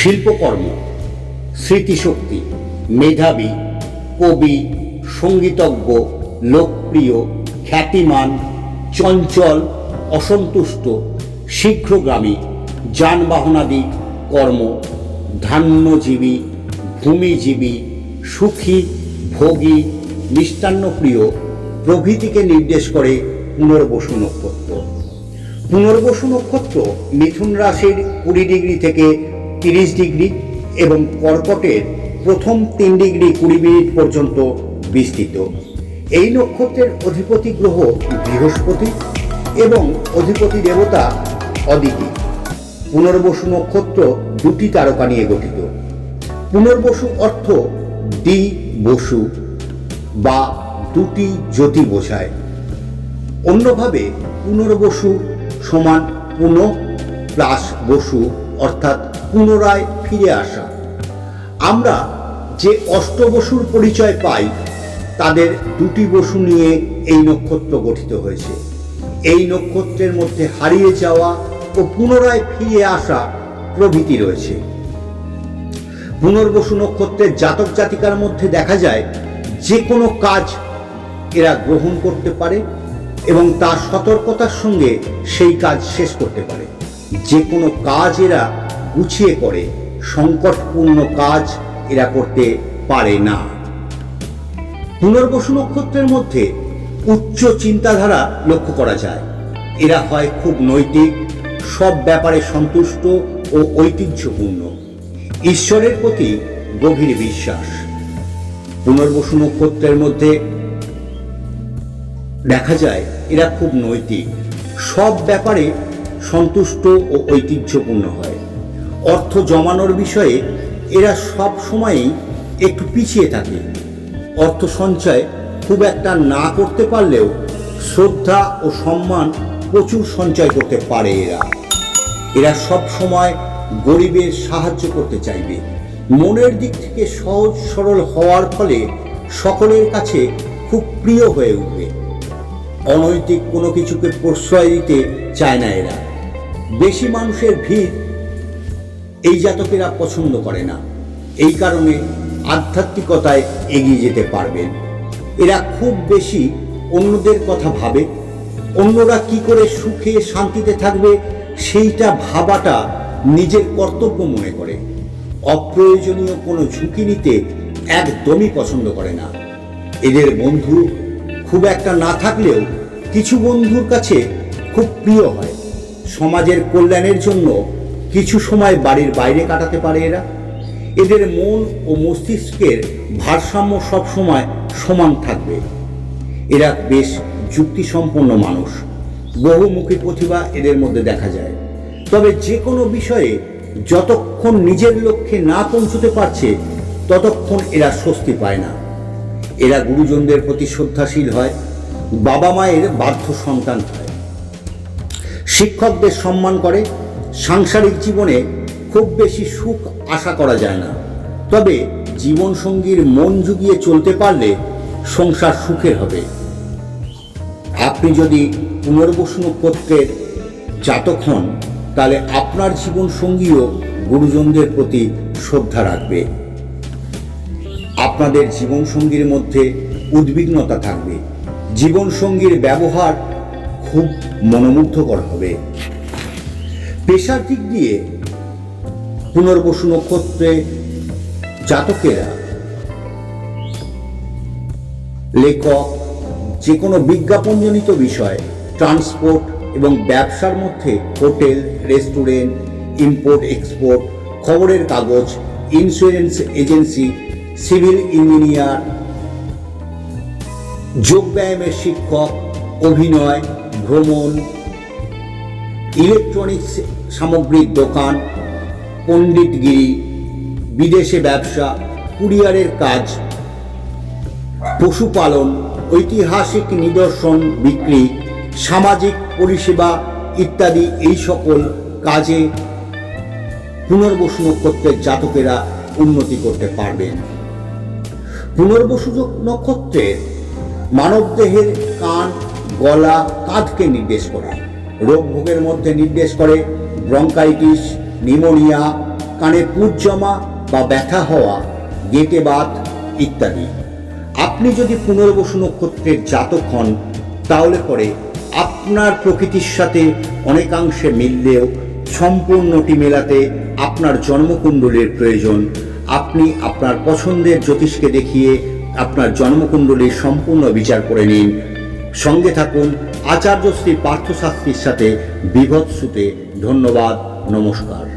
শিল্পকর্ম, স্মৃতিশক্তি, মেধাবী, কবি, সঙ্গীতজ্ঞ, লোকপ্রিয়, খ্যাতিমান, চঞ্চল, অসন্তুষ্ট, শীঘ্রগামী, যানবাহনাদি কর্ম, ধান্যজীবী, ভূমিজীবী, সুখী, ভোগী, মিষ্টান্নপ্রিয় প্রভৃতিকে নির্দেশ করে পুনর্বসু নক্ষত্র। পুনর্বসু নক্ষত্র মিথুন রাশির 20 ডিগ্রি থেকে 30 ডিগ্রি এবং কর্কটের প্রথম 3 ডিগ্রি 20 মিনিট পর্যন্ত বিস্তৃত। এই নক্ষত্রের অধিপতি গ্রহ বৃহস্পতি এবং অধিপতি দেবতা অদিতি। পুনর্বসু নক্ষত্র 2টি তারকা নিয়ে গঠিত। পুনর্বসু অর্থ দ্বি বসু বা 2টি জ্যোতি বোঝায়। অন্যভাবে পুনর্বসু সমান পুনঃ প্লাস বসু অর্থাৎ পুনরায় ফিরে আসা। আমরা যে অষ্টবসুর পরিচয় পাই তাদের 2টি বসু নিয়ে এই নক্ষত্র গঠিত হয়েছে। এই নক্ষত্রের মধ্যে হারিয়ে যাওয়া ও পুনরায় ফিরে আসা প্রভৃতি রয়েছে। পুনর্বসু নক্ষত্রের জাতক জাতিকার মধ্যে দেখা যায় যে কোনো কাজ এরা গ্রহণ করতে পারে এবং তার সতর্কতার সঙ্গে সেই কাজ শেষ করতে পারে। যে কোনো কাজ এরা গুছিয়ে করে, সংকটপূর্ণ কাজ এরা করতে পারে না। পুনর্বসু নক্ষত্রের মধ্যে উচ্চ চিন্তাধারা লক্ষ্য করা যায়। এরা হয় খুব নৈতিক, সব ব্যাপারে সন্তুষ্ট ও ঐতিহ্যপূর্ণ, ঈশ্বরের প্রতি গভীর বিশ্বাস। পুনর্বসু নক্ষত্রের মধ্যে দেখা যায় এরা খুব নৈতিক, সব ব্যাপারে সন্তুষ্ট ও ঐতিহ্যপূর্ণ হয়। অর্থ জমানোর বিষয়ে এরা সব সময়ই একটু পিছিয়ে থাকে। অর্থ সঞ্চয় খুব একটা না করতে পারলেও শ্রদ্ধা ও সম্মান প্রচুর সঞ্চয় করতে পারে এরা। এরা সব সময় গরিবের সাহায্য করতে চাইবে। মনের দিক থেকে সহজ সরল হওয়ার ফলে সকলের কাছে খুব প্রিয় হয়ে উঠবে। অনৈতিক কোনো কিছুকে প্রশ্রয় দিতে চায় না এরা। বেশি মানুষের ভিড় এই জাতকেরা পছন্দ করে না। এই কারণে আধ্যাত্মিকতায় এগিয়ে যেতে পারবেন। এরা খুব বেশি অন্যদের কথা ভাবে। অন্যরা কি করে সুখে শান্তিতে থাকবে সেইটা ভাবাটা নিজের কর্তব্য মনে করে। অপ্রয়োজনীয় কোনো ঝুঁকি নিতে একদমই পছন্দ করে না। এদের বন্ধু খুব একটা না থাকলেও কিছু বন্ধুর কাছে খুব প্রিয় হয়। সমাজের কল্যাণের জন্য কিছু সময় বাড়ির বাইরে কাটাতে পারে এরা। এদের মন ও মস্তিষ্কের ভারসাম্য সবসময় সমান থাকবে। এরা বেশ যুক্তিসম্পন্ন মানুষ। বহুমুখী প্রতিভা এদের মধ্যে দেখা যায়। তবে যে কোনো বিষয়ে যতক্ষণ নিজের লক্ষ্যে না পৌঁছতে পারছে ততক্ষণ এরা স্বস্তি পায় না। এরা গুরুজনদের প্রতি শ্রদ্ধাশীল হয়, বাবা মায়ের বাধ্য সন্তান হয়, শিক্ষকদের সম্মান করে। সাংসারিক জীবনে খুব বেশি সুখ আশা করা যায় না। তবে জীবনসঙ্গীর মন জুগিয়ে চলতে পারলে সংসার সুখের হবে। আপনি যদি পুনর্বসু নক্ষত্রের জাতক হন তাহলে আপনার জীবনসঙ্গীও গুরুজনদের প্রতি শ্রদ্ধা রাখবে। আপনাদের জীবনসঙ্গীর মধ্যে উদ্বিগ্নতা থাকবে। জীবনসঙ্গীর ব্যবহার খুব মনোমুগ্ধকর হবে। পেশার দিক দিয়ে পুনর্বসু নক্ষত্রে জাতকেরা লেখক, যে কোনো বিজ্ঞাপনজনিত বিষয়, ট্রান্সপোর্ট এবং ব্যবসার মধ্যে হোটেল, রেস্টুরেন্ট, ইম্পোর্ট এক্সপোর্ট, খবরের কাগজ, ইন্স্যুরেন্স এজেন্সি, সিভিল ইঞ্জিনিয়ার, যোগব্যায়ামের শিক্ষক, অভিনয়, ভ্রমণ, ইলেকট্রনিক্স সামগ্রীর দোকান, পণ্ডিতগিরি, বিদেশে ব্যবসা, কুরিয়ারের কাজ, পশুপালন, ঐতিহাসিক নিদর্শন বিক্রি, সামাজিক পরিষেবা ইত্যাদি এই সকল কাজে পুনর্বসু নক্ষত্রের জাতকেরা উন্নতি করতে পারবেন। পুনর্বসু নক্ষত্রের মানবদেহের কান, গলা, কাঁধকে নির্দেশ করে। রোগ ভোগের মধ্যে নির্দেশ করে ব্রঙ্কাইটিস, নিউমোনিয়া, কানে পুঁজ জমা বা ব্যথা হওয়া, গেঁটে বাত ইত্যাদি। আপনি যদি পুনর্বসু নক্ষত্রের জাতক হন তাহলে পরে আপনার প্রকৃতির সাথে অনেকাংশে মিললেও সম্পূর্ণটি মেলাতে আপনার জন্মকুণ্ডলীর প্রয়োজন। আপনি আপনার পছন্দের জ্যোতিষকে দেখিয়ে আপনার জন্মকুণ্ডলীর সম্পূর্ণ বিচার করে নিন। সঙ্গে থাকুন আচার্য শ্রী পার্থশাস্ত্রীর সাথে বিভৎসুতে। ধন্যবাদ, নমস্কার।